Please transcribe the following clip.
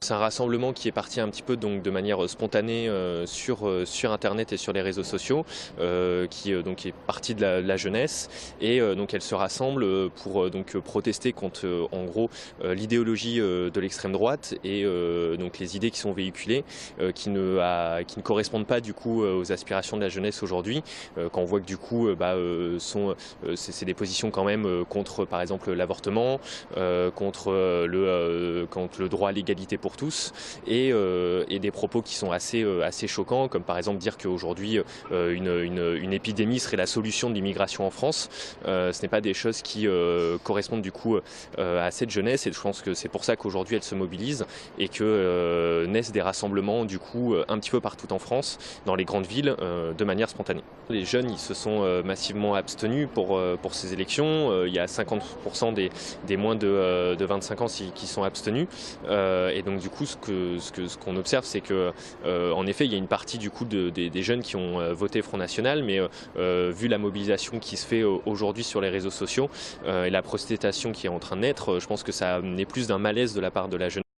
C'est un rassemblement qui est parti un petit peu donc de manière spontanée sur internet et sur les réseaux sociaux, qui donc est partie de la jeunesse et donc elle se rassemble pour donc protester contre en gros l'idéologie de l'extrême droite et donc les idées qui sont véhiculées qui ne correspondent pas du coup aux aspirations de la jeunesse aujourd'hui. Quand on voit que du coup c'est des positions quand même contre par exemple l'avortement, contre le droit à l'égalité pour tous et des propos qui sont assez choquants, comme par exemple dire qu'aujourd'hui une épidémie serait la solution de l'immigration en France. Ce n'est pas des choses qui correspondent du coup à cette jeunesse, et je pense que c'est pour ça qu'aujourd'hui elle se mobilise et que naissent des rassemblements du coup un petit peu partout en France, dans les grandes villes, de manière spontanée. Les jeunes ils se sont massivement abstenus pour ces élections. Il y a 50% des moins de 25 ans qui sont abstenus. Et donc du coup ce qu'on observe, c'est que en effet il y a une partie du coup des jeunes qui ont voté Front National, mais vu la mobilisation qui se fait aujourd'hui sur les réseaux sociaux et la protestation qui est en train de naître, je pense que ça n'est plus d'un malaise de la part de la jeunesse.